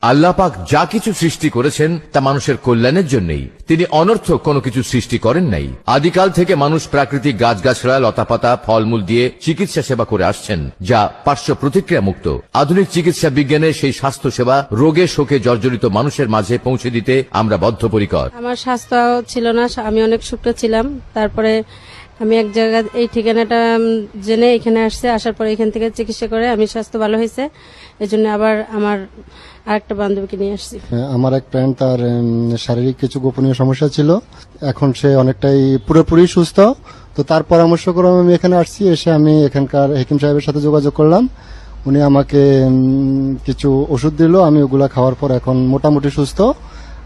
আল্লাহ পাক যা কিছু সৃষ্টি করেছেন তা মানুষের কল্যাণের জন্যই। তিনি অনর্থক কোনো কিছু সৃষ্টি করেন নাই। আদিকাল থেকে মানুষ প্রাকৃতিক গাছগাছড়া, লতাপাতা, ফলমূল দিয়ে চিকিৎসা সেবা করে আসছেন, যা পার্শ্ব প্রতিক্রিয়া মুক্ত। আধুনিক চিকিৎসা বিজ্ঞানের সেই স্বাস্থ্য সেবা রোগে শোকে জর্জরিত মানুষের মাঝে পৌঁছে দিতে আমরা বদ্ধপরিকর। আমার স্বাস্থ্য ছিল না, আমি অনেক শুকনো ছিলাম। তারপরে আমি এক জায়গায় এই ঠিকানাটা জেনে এখানে আসার পরে এখান থেকে চিকিৎসা করে আমি স্বাস্থ্য ভালো হয়েছে। এই জন্য আবার আমার আরেকটা বান্ধবীকে নিয়ে আসছি। আমার এক ফ্রেন্ড, তার শারীরিক কিছু গোপনীয় সমস্যা ছিল, এখন সে অনেকটাই পুরোপুরি সুস্থ। তো তার পরামর্শ করে আমি এখানে আসছি। এসে আমি এখানকার হেকিম সাহেবের সাথে যোগাযোগ করলাম। উনি আমাকে কিছু ওষুধ দিল, আমি ওগুলা খাওয়ার পর এখন মোটামুটি সুস্থ।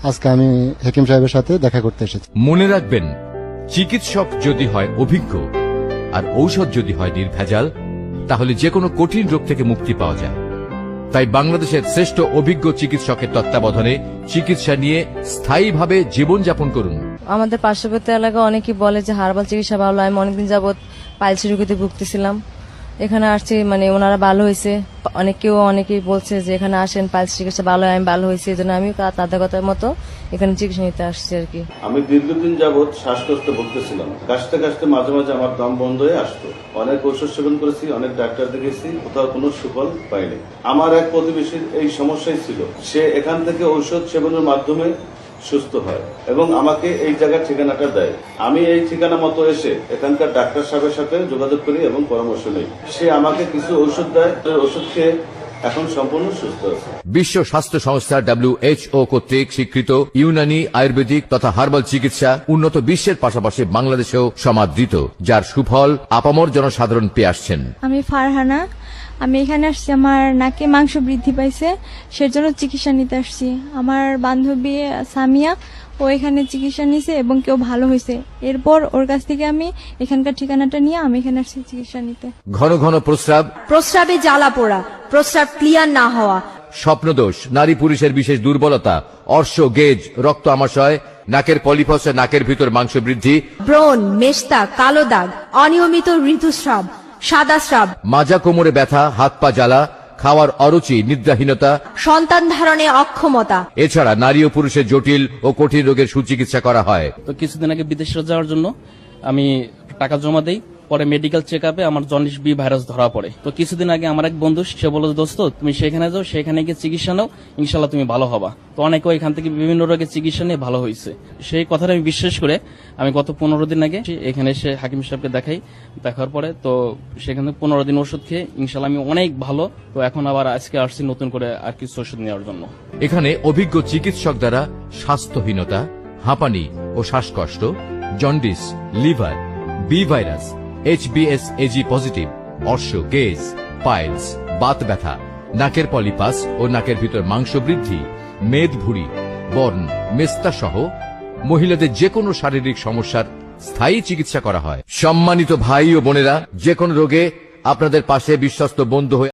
আজকে আমি হেকিম সাহেবের সাথে দেখা করতে এসেছি। মনে রাখবেন, চিকিৎসক যদি হয় অভিজ্ঞ আর ঔষধ যদি হয় নির্ভেজাল, তাহলে যে কোনো কঠিন রোগ থেকে মুক্তি পাওয়া যায়। তাই বাংলাদেশের শ্রেষ্ঠ অভিজ্ঞ চিকিৎসকের তত্ত্বাবধানে চিকিৎসা নিয়ে স্থায়ীভাবে জীবনযাপন করুন। আমাদের পার্শ্ববর্তী এলাকা অনেকেই বলে যে হার্বাল চিকিৎসা ভালো। আমি অনেকদিন যাবৎ পাইলস রোগীতে ভুগতেছিলাম, এখানে আসছি, ওনারা ভালো হয়েছে। অনেকেই বলছে যে এখানে আসেন, পাইলস চিকিৎসা ভালো হয়, আমি ভালো হয়েছে। এই জন্য আমি তাদের কথার মতো এখানে চিকিৎসা নিতে আসছি আর কি। আমি দীর্ঘদিন যাবৎ শ্বাসকষ্টে ভুগতেছিলাম। কাশতে কাশতে মাঝে মাঝে আমার দম বন্ধ হয়ে আসতো। অনেক ওষুধ সেবন করেছি, অনেক ডাক্তার দেখেছি, কোথাও কোনো সুফল পাইনি। আমার এক প্রতিবেশীর এই সমস্যাই ছিল। সে এখান থেকে ঔষধ সেবনের মাধ্যমে সুস্থ হয় এবং আমাকে এই জায়গার ঠিকানাটা দেয়। আমি এই ঠিকানা মতো এসে এখানকার ডাক্তার সাহেবের সাথে যোগাযোগ করি এবং পরামর্শ নেই। সে আমাকে কিছু ওষুধ দেয়, ওষুধ খেয়ে এখন সম্পূর্ণ সুস্থ আছে। বিশ্ব স্বাস্থ্য সংস্থা WHO কর্তৃক স্বীকৃত ইউনানি, আয়ুর্বেদিক তথা হার্বাল চিকিৎসা উন্নত বিশ্বের পাশাপাশি বাংলাদেশেও সমাদৃত, যার সুফল আপামর জনসাধারণ পেয়ে আসছেন। আমি ফারহানা, আমি এখানে আসছি, আমার নাকে মাংস বৃদ্ধি পাইছে, সেজন্য চিকিৎসা নিতে আসছি। আমার বান্ধবী সামিয়া, ও এখানে চিকিৎসা নিছে এবং কেউ ভালো হয়েছে। এরপর ওর কাছ থেকে আমি এখানকার ঠিকানাটা নিয়ে আমি এখানে আসছি চিকিৎসা নিতে। ঘন ঘন প্রস্রাবে জ্বালা পোড়া, প্রস্রাব ক্লিয়ার না হওয়া, স্বপ্নদোষ, নারী পুরুষের বিশেষ দুর্বলতা, অর্শ, গেজ, রক্ত আমাশয়, নাকের পলিপসে নাকের ভিতর মাংস বৃদ্ধি, ব্রণ, মেস্তা, কালো দাগ, অনিয়মিত ঋতুস্রাব, সাদা স্রাব, মাজা কোমরে ব্যথা, হাত পা জ্বালা, খাওয়ার অরুচি, নিদ্রাহীনতা, সন্তান ধারণে অক্ষমতা। এছাড়া নারী ও পুরুষের জটিল ও কঠিন রোগের সুচিকিৎসা করা হয়। তো কিছুদিন আগে বিদেশে যাওয়ার জন্য আমি টাকা জমা দেই, পরে মেডিকেল চেক আপে আমার জন্ডিস বি ভাইরাস ধরা পড়ে। তো কিছুদিন আগে আমার এক বন্ধু, সে বলল, দোস্ত তুমি সেখানে যাও, সেখানে গিয়ে চিকিৎসা নাও, ইনশাল্লাহ তুমি ভালো হবা। তো অনেকে এখান থেকে বিভিন্ন রোগের চিকিৎসা নিয়ে ভালো হয়েছে। সেই কথাটা আমি বিশ্বাস করে আমি গত 15 দিন আগে এখানে এসে হাকিম সাহেবকে দেখার পরে তো সেখানে 15 দিন ওষুধ খেয়ে ইনশাল্লাহ আমি অনেক ভালো। তো এখন আবার আজকে আসছি নতুন করে আর কিছু ওষুধ নেওয়ার জন্য। এখানে অভিজ্ঞ চিকিৎসক দ্বারা স্বাস্থ্যহীনতা, হাঁপানি ও শ্বাসকষ্ট, jaundice, liver, B virus, HBsAg positive, অর্শ, গেজ, পাইলস, বাত ব্যথা, নাকের পলিপাস ও নাকের ভিতর মাংস বৃদ্ধি, মেদ ভুঁড়ি, বর্ণ, মেস্তা সহ মহিলাদের যে কোনো শারীরিক সমস্যার স্থায়ী চিকিৎসা করা হয়। সম্মানিত ভাই ও বোনেরা, যে কোনো রোগে আপনাদের পাশে বিশ্বস্ত বন্ধু হয়ে